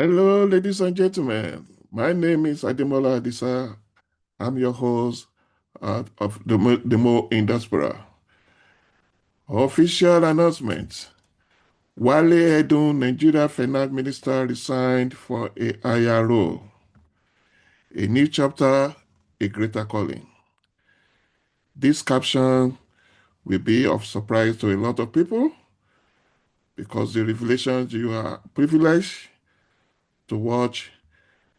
Hello, ladies and gentlemen. My name is Ademola Adisa. I'm your host of the Mo in Diaspora. Official announcement. Wale Edun, Nigeria Finance Minister, resigned for a higher role. A new chapter, a greater calling. This caption will be of surprise to a lot of people because the revelations you are privileged to watch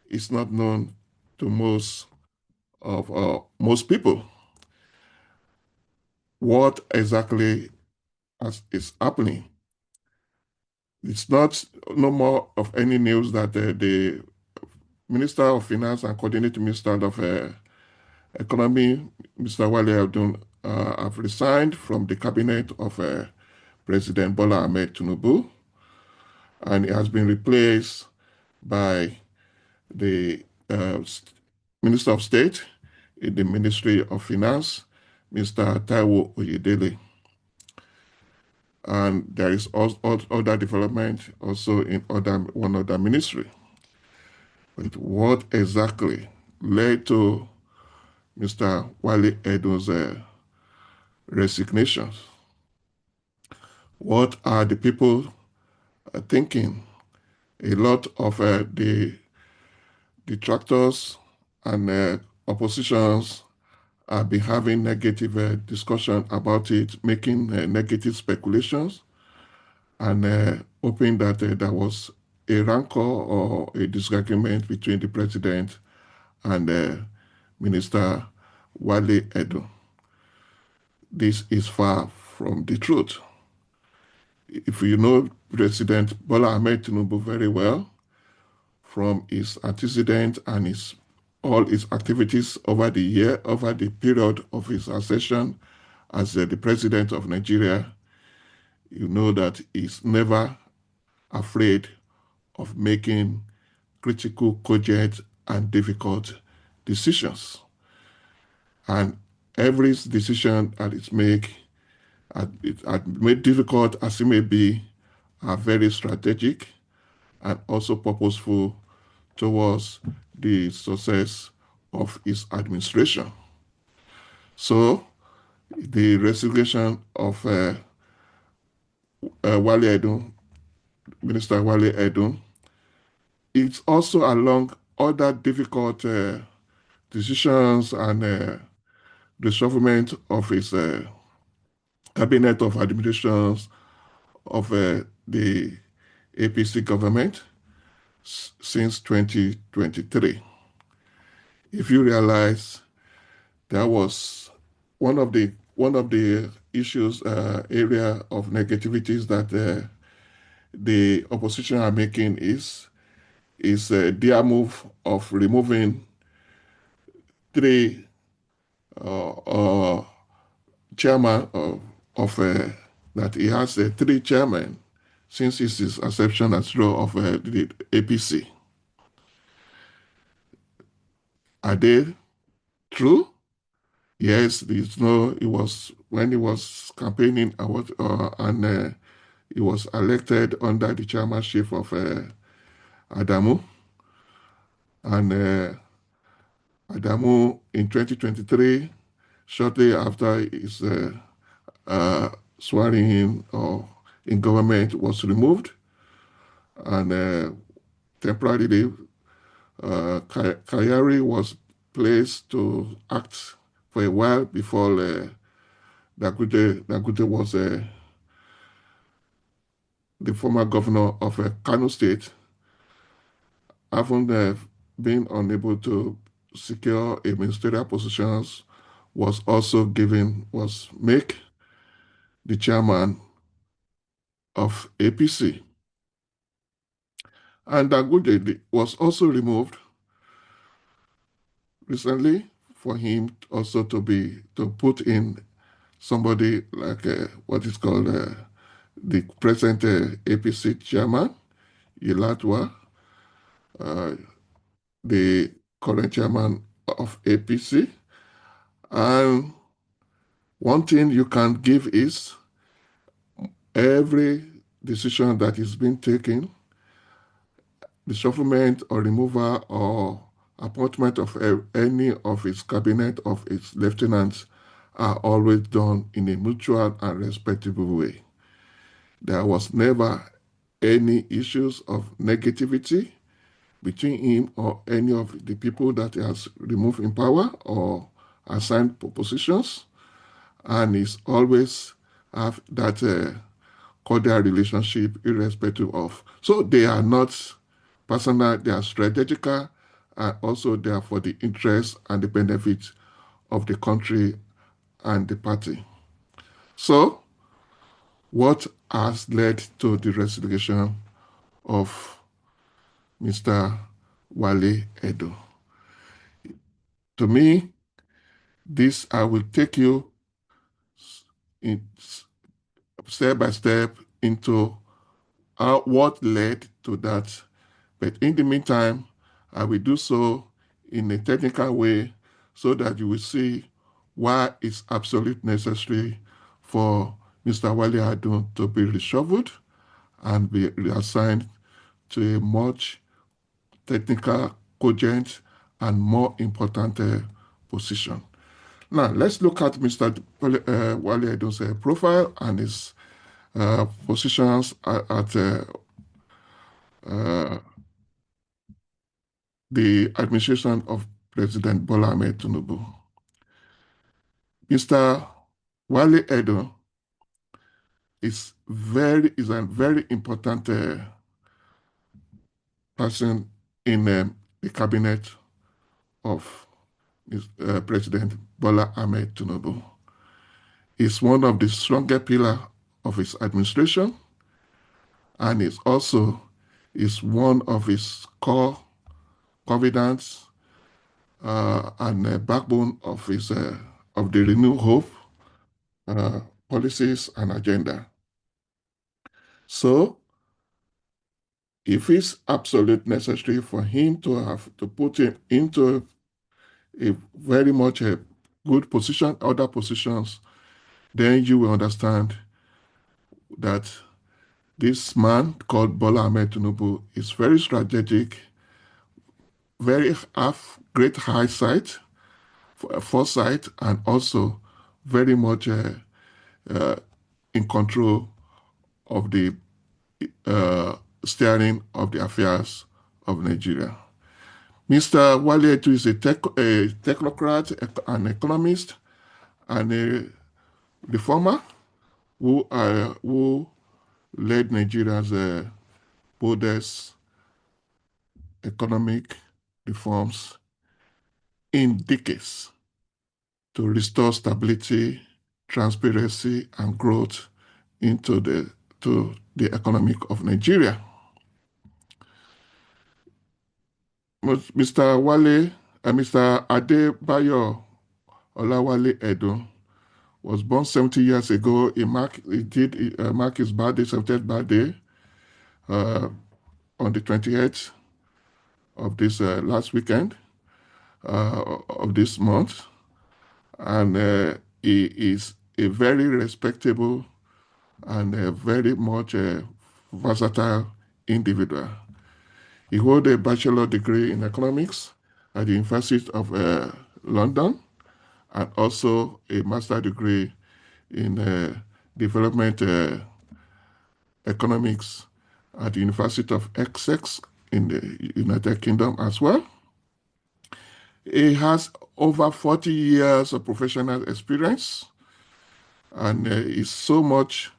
is not known to most people. What exactly is happening? It's not no more of any news that the Minister of Finance and Coordinating Minister of Economy, Mr. Wale Edun, have resigned from the cabinet of President Bola Ahmed Tinubu, and it has been replaced by the Minister of State in the Ministry of Finance, Mr. Taiwo Oyedele. And there is also other development also in one other ministry. But what exactly led to Mr. Wale Edun's resignation? What are the people thinking? A lot of the detractors and oppositions have been having negative discussion about it, making negative speculations, and hoping that there was a rancor or a disagreement between the president and Minister Wale Edun. This is far from the truth. If you know President Bola Ahmed Tinubu very well, from his antecedent and all his activities over the period of his accession as the president of Nigeria, you know that he's never afraid of making critical, cogent, and difficult decisions. And every decision that is made difficult as it may be, are very strategic and also purposeful towards the success of his administration. So the resignation of Wale Edun, Minister Wale Edun, it's also along other difficult decisions and reshufflement of his cabinet of administrations of the APC government since 2023. If you realize that was one of the issues area of negativities that the opposition are making is their move of removing three chairman of that he has three chairmen since his acception as role of the APC. Are they true? Yes, it was when he was campaigning and he was elected under the chairmanship of Adamu. And Adamu in 2023, shortly after his swearing in in government, was removed. And temporarily, Kayari was placed to act for a while before Dangote was the former governor of Kano State, having been unable to secure a ministerial positions, was make the chairman of APC. And Dangote was also removed recently for him also to put in somebody like what is called the present APC chairman, Yelatwa, the current chairman of APC. And one thing you can give is every decision that is being taken reshufflement or removal or appointment of any of its cabinet of its lieutenants are always done in a mutual and respectable way. There was never any issues of negativity between him or any of the people that he has removed in power or assigned positions, and he's always have that cordial relationship irrespective of. So they are not personal, they are strategical, and also they are for the interest and the benefit of the country and the party. So what has led to the resignation of Mr. Wale Edun? To me, this I will take you in step by step into what led to that. But in the meantime, I will do so in a technical way so that you will see why it's absolutely necessary for Mr. Wale Edun to be reshuffled and be reassigned to a much technical, cogent, and more important position. Now, let's look at Mr. Wale Edun's profile and his positions at uh, the administration of President Bola Ahmed Tinubu. Mr. Wale Edun is a very important person in the cabinet of President Bola Ahmed Tinubu. He's one of the strongest pillars of his administration, and is one of his core confidants and backbone of of the Renew Hope policies and agenda. So, if it's absolutely necessary for him to have to put him into a very much a good position, other positions, then you will understand that this man called Bola Ahmed Tunubu is very strategic, very have great hindsight, foresight, and also very much uh, in control of the steering of the affairs of Nigeria. Mr. Wale Edun is a technocrat, an economist, and a reformer who led Nigeria's boldest economic reforms in decades to restore stability, transparency, and growth into the economic of Nigeria. Mr. Adebayo Olawale Edun was born 70 years ago. He did mark his birthday, 70th birthday, on the 28th of this last weekend of this month. And he is a very respectable and very much versatile individual. He holds a bachelor degree in economics at the University of London and also a master degree in development economics at the University of Essex in the United Kingdom as well. He has over 40 years of professional experience and is so much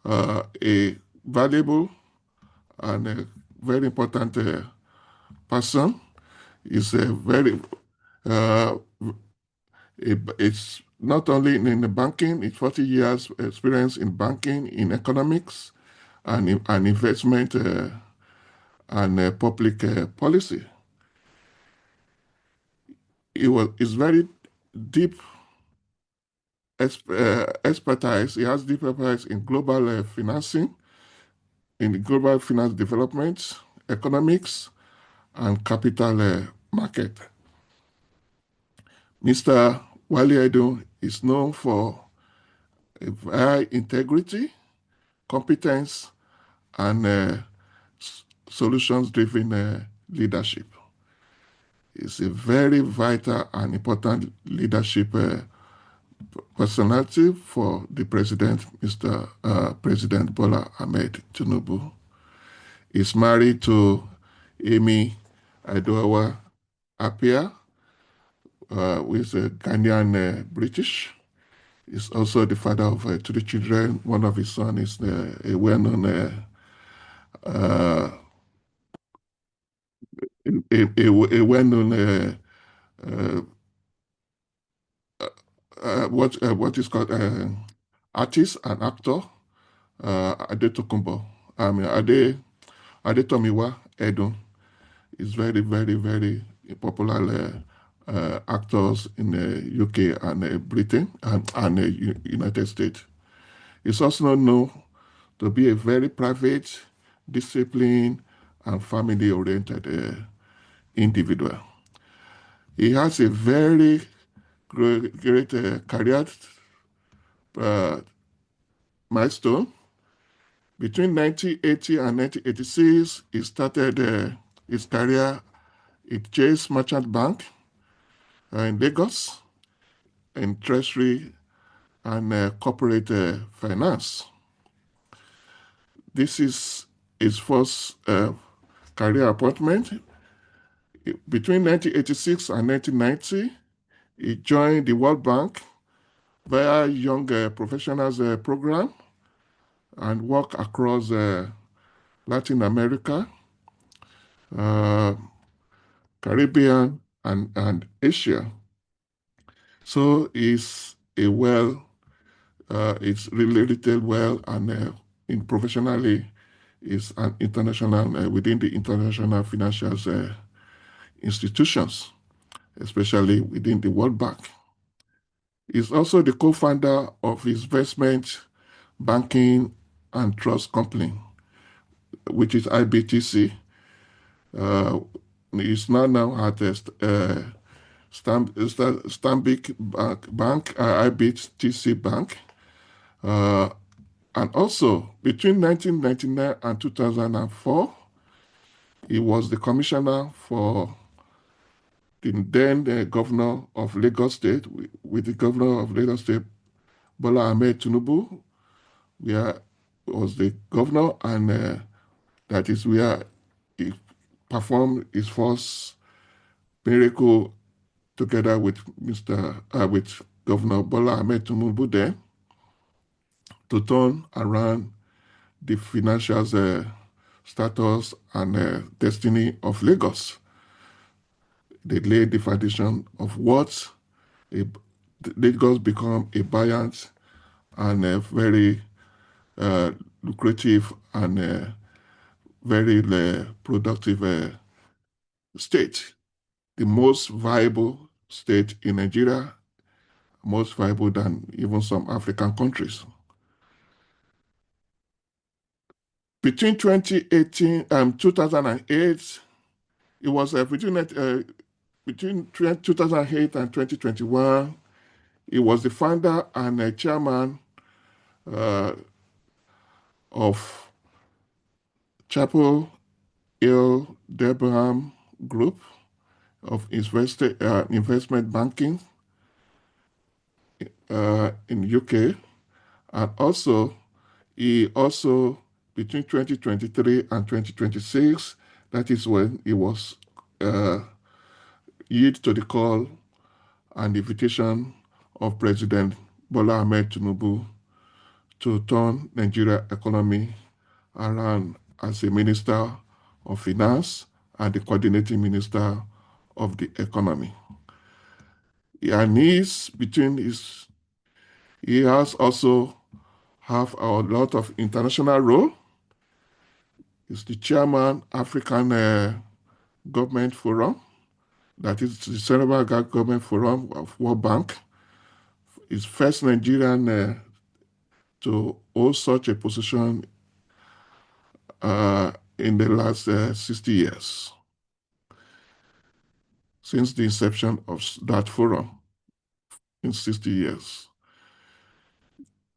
a valuable and a very important person. Is a very it's not only in the banking, it's 40 years experience in banking, in economics, and investment and public policy. It's very deep expertise. He has deep expertise in global financing, in global finance development, economics, and capital market. Mr. Wale Edun is known for high integrity, competence, and solutions-driven leadership. Is a very vital and important leadership personality for the president, Mr. President Bola Ahmed Tinubu. He's married to Amy Idoawa Apia, who is a Ghanaian British. He's also the father of 3 children. One of his sons is a well-known a well-known uh, what is called artist and actor, Adetokunbo. I mean Adetomiwa Edun is very, very, very popular actors in the UK and Britain and United States. He's also known to be a very private, disciplined, and family-oriented individual. He has a very great career uh, milestone. Between 1980 and 1986, he started his career at Chase Merchant Bank in Lagos in treasury and corporate finance. This is his first career appointment. Between 1986 and 1990, he joined the World Bank via Young Professionals Program and worked across Latin America, Caribbean, and Asia. So he's it's related well and in professionally is an international within the international financial institutions, especially within the World Bank. He's also the co-founder of his investment banking and trust company, which is IBTC. He's now at Stanbic Bank, IBTC Bank. And also, between 1999 and 2004, he was the commissioner for the then governor of Lagos State, with the governor of Lagos State, Bola Ahmed Tunubu, where was the governor, and that is where he performed his first miracle together with with Governor Bola Ahmed Tinubu then to turn around the financial status and destiny of Lagos. They laid the foundation of what Lagos become a buoyant and a very lucrative and very productive state, the most viable state in Nigeria, most viable than even some African countries. Between 2018 and 2008, it was between 2008 and 2021, he was the founder and chairman of Chapel Hill Debenham Group of investment banking in UK, and he also between 2023 and 2026, that is when he was yield to the call and invitation of President Bola Ahmed Tinubu to turn Nigeria economy around as a Minister of Finance and the coordinating Minister of the Economy. And he has also have a lot of international role. He's the chairman African Government Forum, that is the Central Government Forum of World Bank. He's first Nigerian to hold such a position in the last 60 years, since the inception of that forum in 60 years.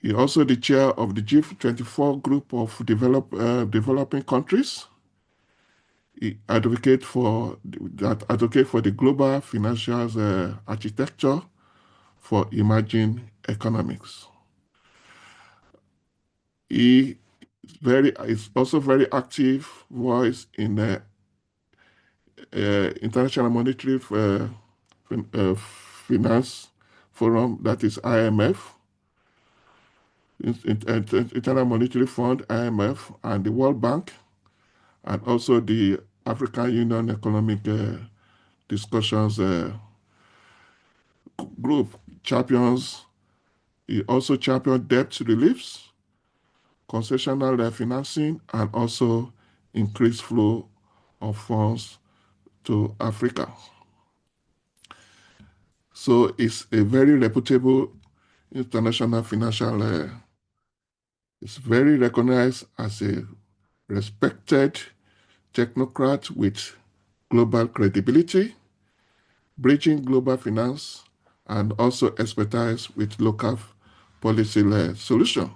He's also the chair of the G24 group of developing countries. advocate for the global financial architecture for emerging economics. He is also very active voice in the International Monetary Finance Forum, that is IMF, International Monetary Fund, IMF, and the World Bank, and also the African Union Economic Discussions Group champions. He also championed debt reliefs, concessional financing, and also increased flow of funds to Africa. So it's a very reputable international financial, it's very recognized as a respected technocrat with global credibility, bridging global finance, and also expertise with local policy solution.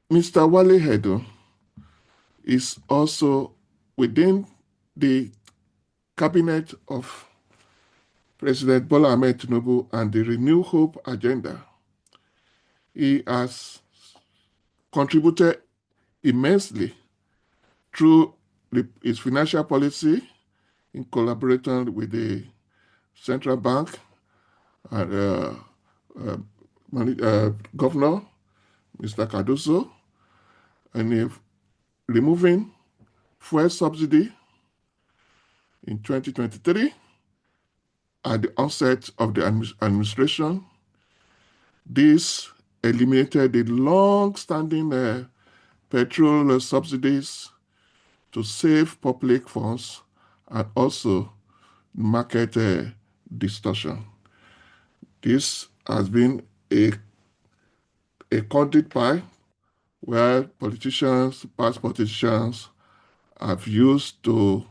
Mr. Wale Edun is also within the cabinet of President Bola Ahmed Tinubu and the Renew Hope agenda. He has contributed immensely through his financial policy in collaboration with the central bank and Governor, Mr. Cardoso, and removing fuel subsidy in 2023 at the onset of the administration. This eliminated the long-standing petrol subsidies to save public funds and also market distortion. This has been a conduit pie where past politicians have used to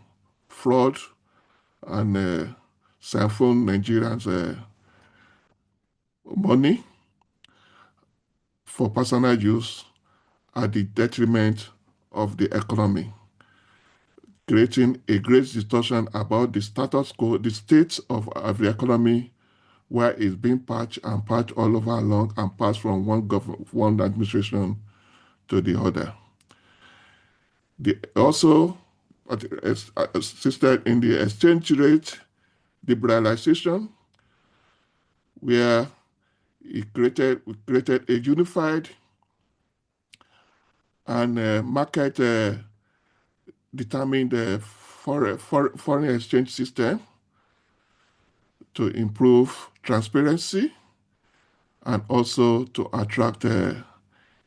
fraud and siphon Nigerians' money for personal use at the detriment of the economy, creating a great distortion about the status quo, the state of the economy, where it's being patched all over along and passed from one administration to the other. Also assisted in the exchange rate liberalization, where we created a unified and market determined foreign exchange system to improve transparency and also to attract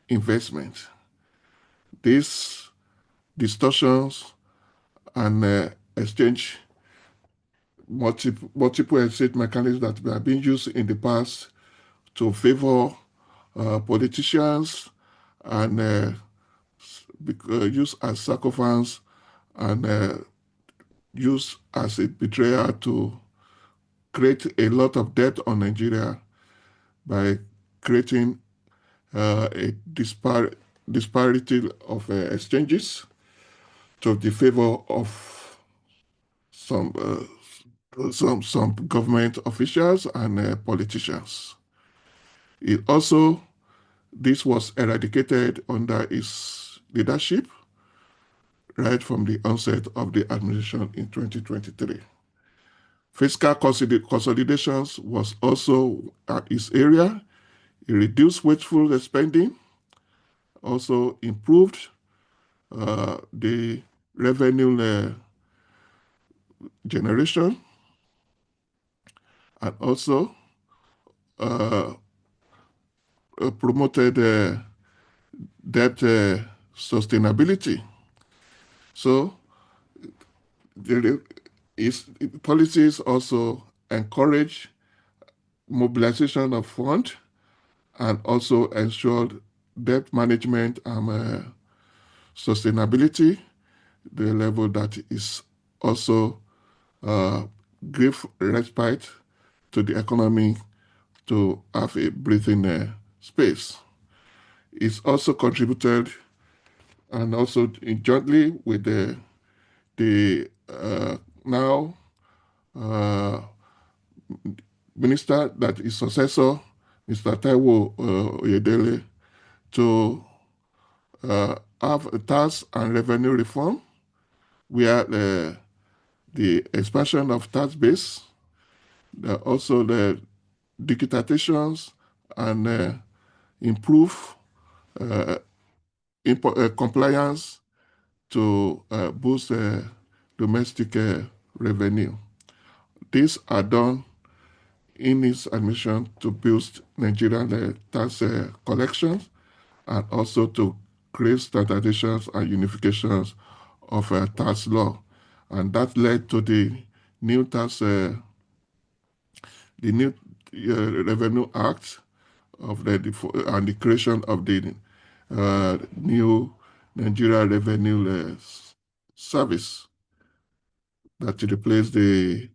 investment. These distortions and exchange multiple exchange mechanisms that have been used in the past to favor politicians and used as sacrifice and used as a betrayal to create a lot of debt on Nigeria by creating a disparity of exchanges to the favor of some government officials and politicians. This was eradicated under his leadership right from the onset of the administration in 2023. Fiscal consolidations was also his area. He reduced wasteful spending, also improved the revenue generation, and also promoted debt sustainability. So his policies also encourage mobilization of funds and also ensured debt management and sustainability, the level that is also give respite to the economy to have a breathing space. It's also contributed and also jointly with the now uh, minister that is successor, Mr. Taiwo Oyedele, to have a tax and revenue reform where the expansion of tax base, also the digitizations and improve uh, compliance to boost domestic revenue. These are done in its admission to boost Nigerian tax collections and also to create standardizations and unifications of tax law. And that led to new tax, the new Revenue Act of and the creation of the new Nigeria Revenue Service that replaced the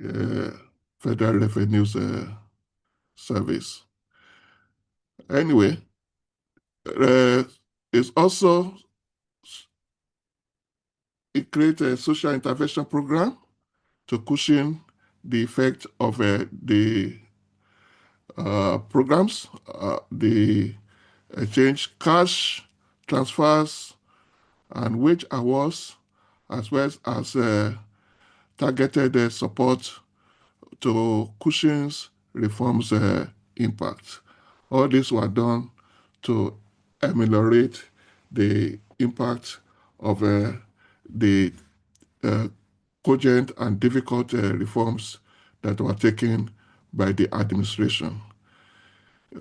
uh, Federal Revenue Service. Anyway, uh, it's also it creates a social intervention program to cushion the effect of the programs, the exchange cash transfers and wage awards, as well as targeted support to cushion reforms impact. All these were done to ameliorate the impact of the uh, cogent and difficult reforms that were taken by the administration.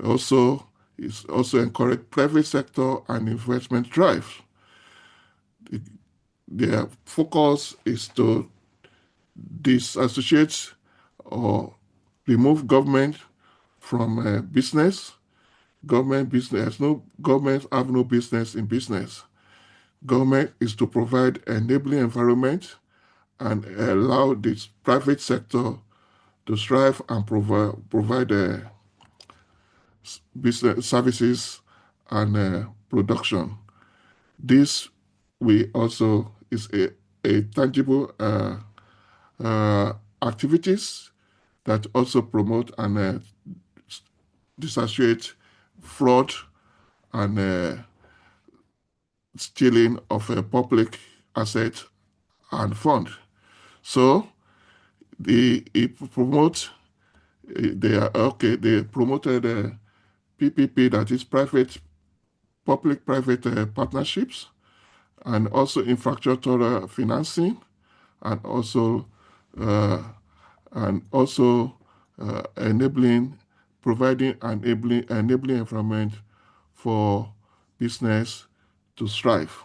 Also, it's also encouraged private sector and investment drive. Their focus is to disassociate or remove government from business. Government have no business in business. Government is to provide enabling environment and allow the private sector to strive and provide business services and production. This we also is a tangible activities that also promote and dissociate fraud and stealing of a public asset and fund. So it promote they promoted PPP, that is public-private partnerships, and also infrastructural financing, and also uh, enabling providing enabling environment for business to strive.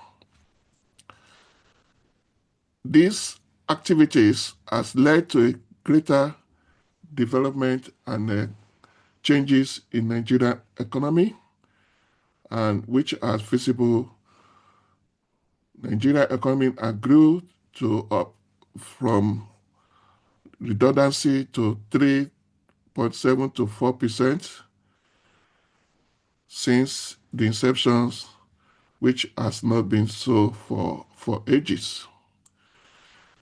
These activities has led to a greater development and changes in Nigerian economy, and which are visible. Nigeria economy grew to up from redundancy to 3.7 to 4% since the inceptions, which has not been so for ages.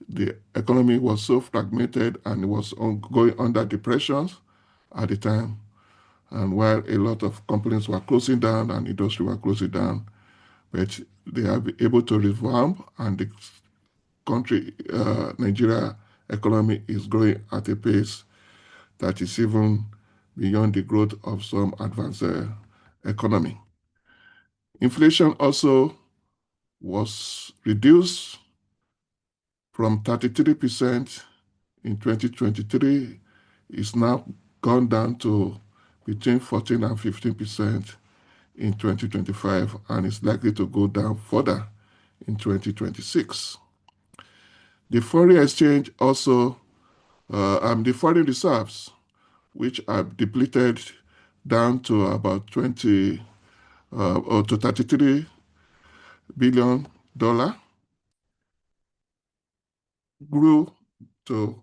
The economy was so fragmented and it was going under depressions at the time. And while a lot of companies were closing down and industry were closing down, but they have been able to revamp, and the country, Nigeria economy is growing at a pace that is even beyond the growth of some advanced economy. Inflation also was reduced from 33% in 2023, is now gone down to between 14 and 15% in 2025, and is likely to go down further in 2026. The foreign exchange also, and the foreign reserves, which are depleted down to about 20 or to $33 billion, grew to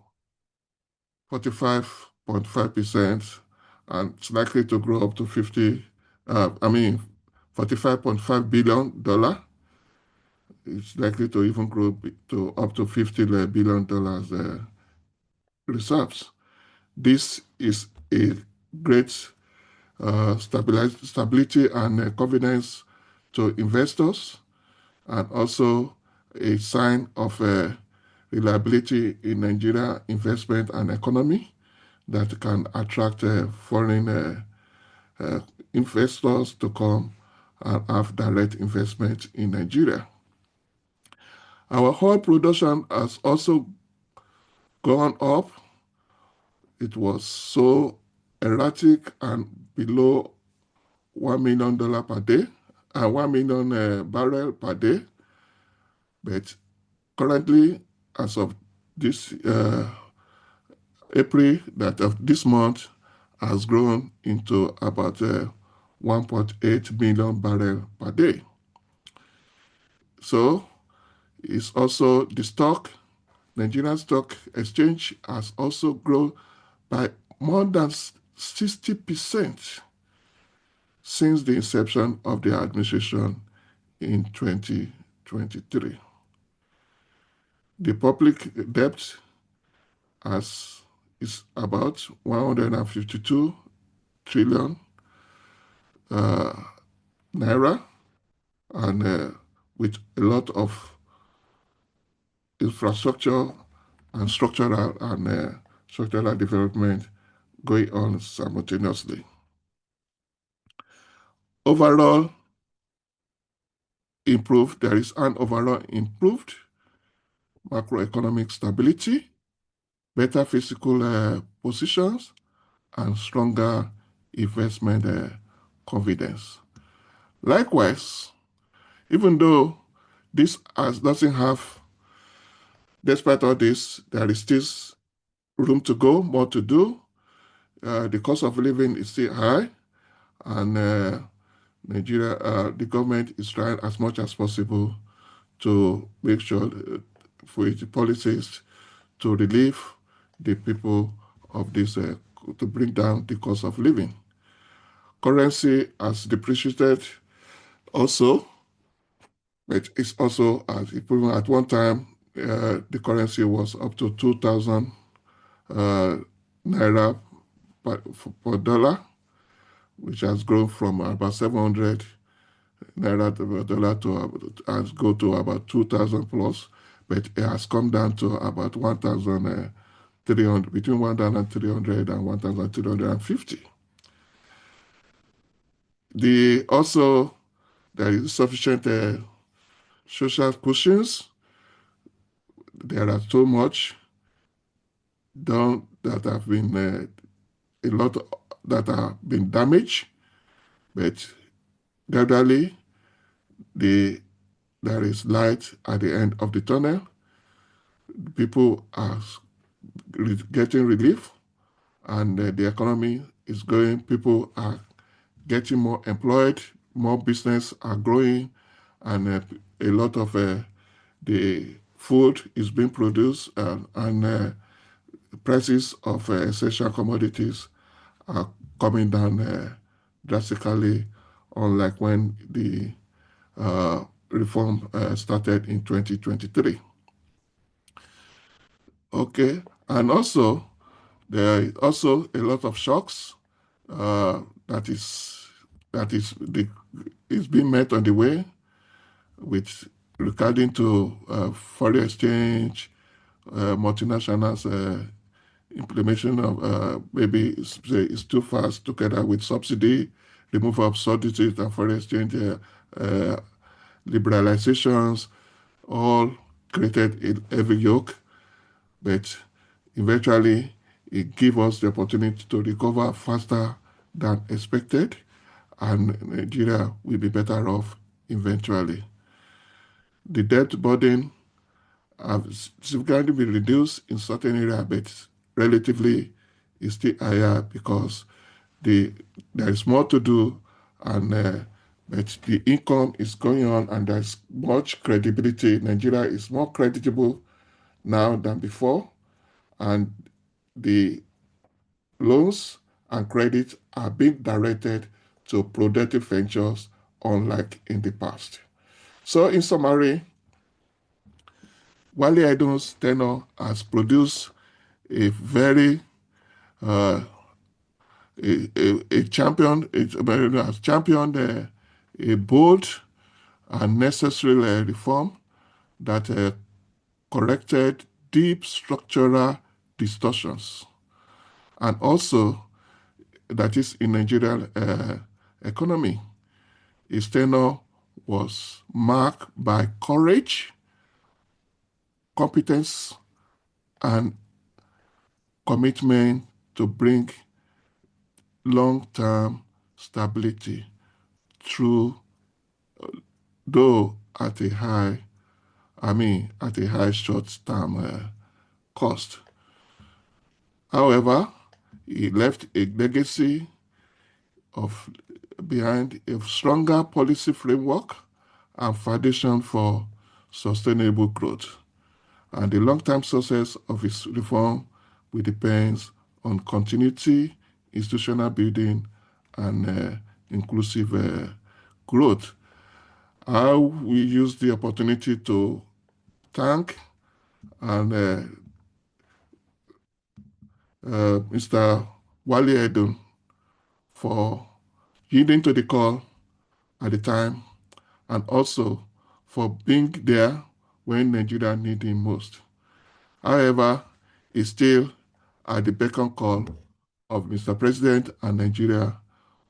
45.5%, and it's likely to grow up to 45.5 billion dollar it's likely to even grow to up to $50 billion reserves. This is a great stability and confidence to investors, and also a sign of reliability in Nigeria investment and economy that can attract foreign investors to come and have direct investment in Nigeria. Our oil production has also gone up. It was so erratic and below $1 million per day, 1 million barrel per day. But currently, as of this April, that of this month, has grown into about 1.8 million barrel per day. So it's also the stock, Nigerian Stock Exchange has also grown by more than 60% since the inception of the administration in 2023. The public debt is about 152 trillion naira, and with a lot of infrastructure and structural development going on simultaneously. Overall there is an overall improved macroeconomic stability, better fiscal positions, and stronger investment confidence. Likewise, even though this doesn't have, despite all this, there is still room to go, more to do. The cost of living is still high, and Nigeria, the government is trying as much as possible to make sure for its policies to relieve the people of this, to bring down the cost of living. Currency has depreciated also, but it's also at one time, the currency was up to 2,000 naira per dollar, which has grown from about 700 naira per dollar has go to about 2,000 plus, but it has come down to about 1,300, between 1,300 and 1,350. There is sufficient social cushions. There are so much done that have been a lot that have been damaged, but gradually there is light at the end of the tunnel. People are getting relief, and the economy is growing. People are getting more employed, more business are growing, and a lot of the food is being produced, and prices of essential commodities are coming down drastically, unlike when the reform started in 2023. Okay, and also there is also a lot of shocks that is being met on the way, with regarding to foreign exchange, multinationals implementation of maybe it's too fast, together with subsidy, removal of subsidies and foreign exchange liberalizations, all created a heavy yoke, but eventually it gives us the opportunity to recover faster than expected, and Nigeria will be better off eventually. The debt burden have significantly been reduced in certain areas, but relatively is still higher because there is more to do, and but the income is going on, and there's much credibility. Nigeria is more creditable now than before, and the loans and credit are being directed to productive ventures, unlike in the past. So in summary, Wale Edun's tenure has produced a very a champion, has championed a bold and necessary reform that corrected deep structural distortions, and also that is in Nigerian economy. His tenure was marked by courage, competence, and commitment to bring long-term stability through, though at a high, at a high short-term cost. However, he left a legacy of behind a stronger policy framework and foundation for sustainable growth. And the long-term success of his reform will depend on continuity, institutional building, and inclusive growth. I will use the opportunity to thank and Mr. Wale Edun for yielding to the call at the time and also for being there when Nigeria needed him most. However, he's still at the beck and call of Mr. President and Nigeria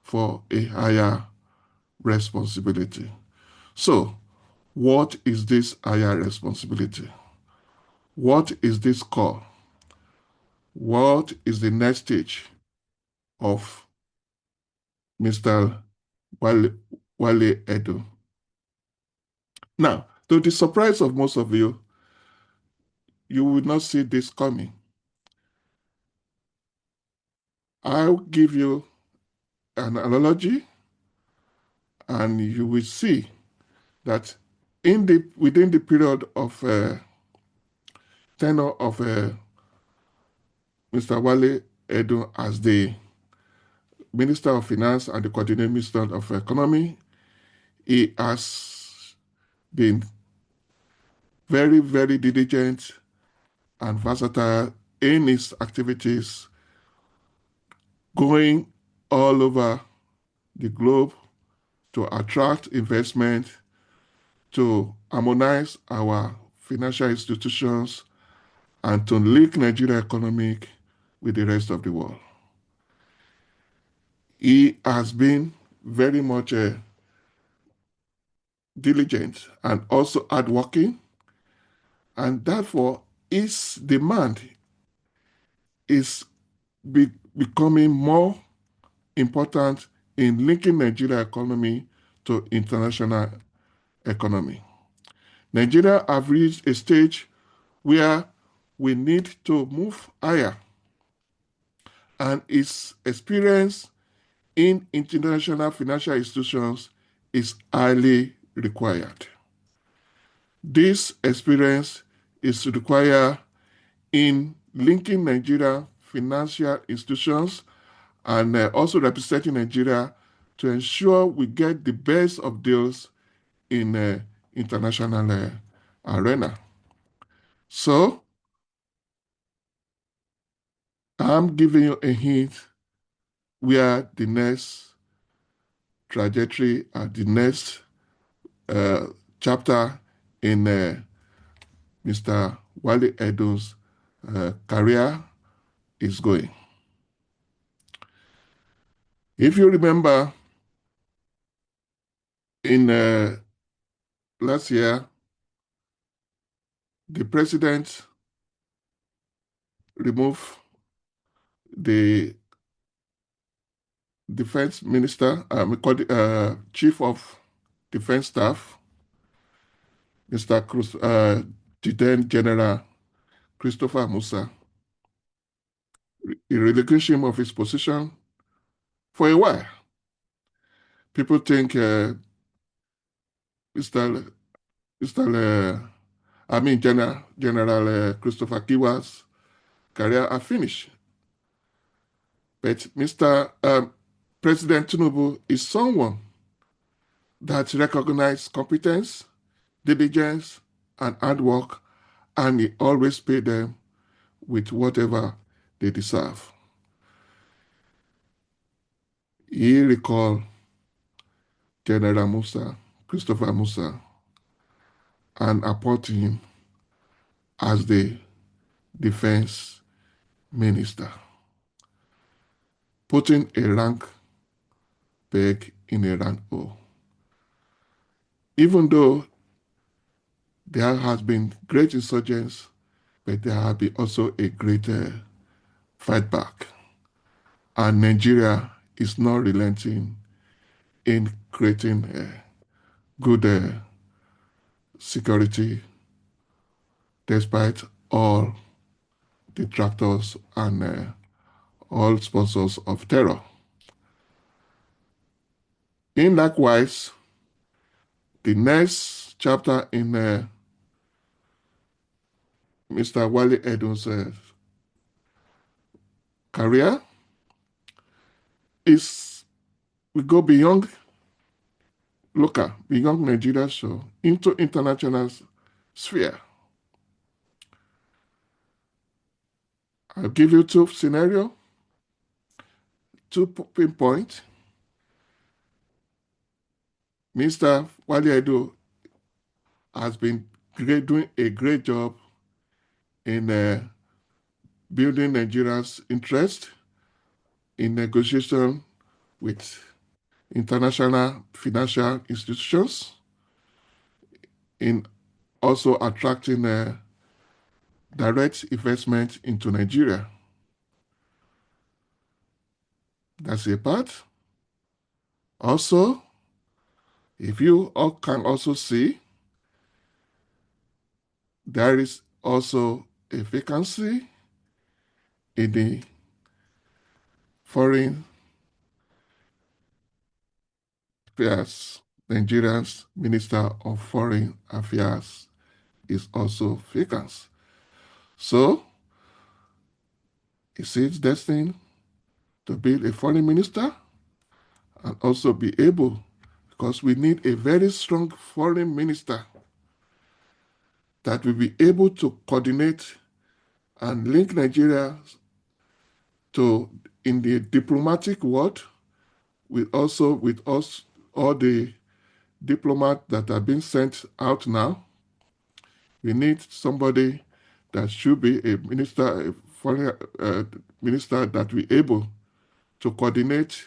for a higher responsibility. So, what is this higher responsibility? What is this call? What is the next stage of Mr. Wale Edun? Now, to the surprise of most of you, you will not see this coming. I'll give you an analogy, and you will see that within the period of tenure of Mr. Wale Edun as the Minister of Finance and the Coordinating Minister of Economy, he has been very, very diligent and versatile in his activities, going all over the globe to attract investment, to harmonize our financial institutions, and to link Nigeria economic with the rest of the world. He has been very much diligent and also hardworking, and therefore his demand is becoming more important in linking Nigeria economy to international economy. Nigeria have reached a stage where we need to move higher, and its experience in international financial institutions is highly required. This experience is required in linking Nigeria financial institutions and also representing Nigeria to ensure we get the best of deals in international arena. So I'm giving you a hint where the next trajectory and the next chapter in Mr. Wale Edun's career is going. If you remember, in last year, the president removed the defense minister, chief of defense staff, Mr. the then General Christopher Musa. He relinquished him of his position for a while. People think Mr. Mr. General Christopher Kiwa's career are finished. But Mr. President Tinubu is someone that recognizes competence, diligence, and hard work and he always paid them with whatever they deserve. He recalled General Musa, Christopher Musa, and appointed him as the defense minister, putting a rank peg in a round hole. Even though there has been great insurgents, but there has been also a great fight back. And Nigeria is not relenting in creating good security despite all detractors and all sponsors of terror. In likewise, the next chapter in Mr. Wale Edun's career is we go beyond local, beyond Nigeria show, into international sphere. I'll give you two scenarios, two pinpoint. Mr. Wale Edun has been doing a great job in building Nigeria's interest in negotiation with international financial institutions, in also attracting direct investment into Nigeria. That's a part. Also, if you all can also see, there is also a vacancy in the foreign affairs. Nigeria's Minister of Foreign Affairs is also vacant. So, is it destined to be a foreign minister and also be able, because we need a very strong foreign minister that will be able to coordinate and link Nigeria to in the diplomatic world with also with us all the diplomats that are being sent out now. We need somebody that should be a minister, a foreign minister that will be able to coordinate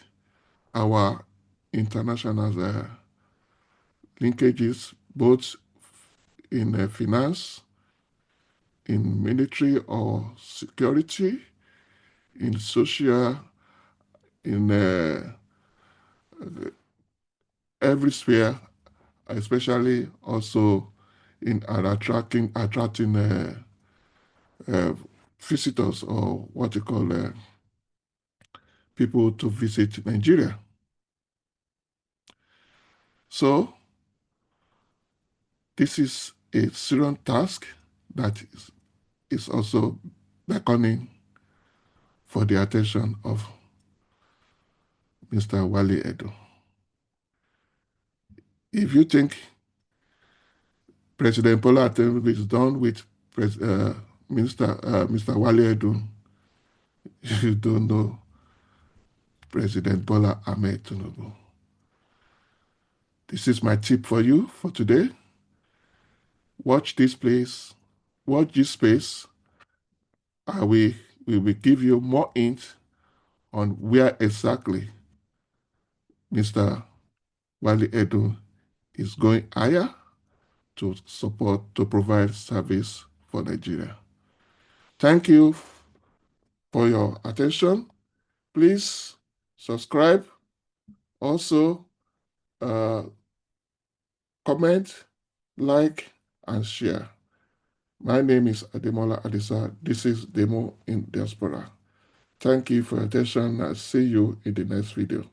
our international linkages, both in finance, in military or security, in social, in every sphere, especially also in attracting uh, visitors, or what you call people to visit Nigeria. So this is a serious task that is also beckoning for the attention of Mr. Wale Edun. If you think President Bola Ahmed is done with Mr. Wale Edun, you don't know President Bola Ahmed Tunubu. This is my tip for you for today. Watch this place, watch this space. We will give you more hints on where exactly Mr. Wale Edun is going higher to support, to provide service for Nigeria. Thank you for your attention. Please subscribe. Also, comment, like, and share. My name is Ademola Adisa. This is Demo in Diaspora. Thank you for your attention. I'll see you in the next video.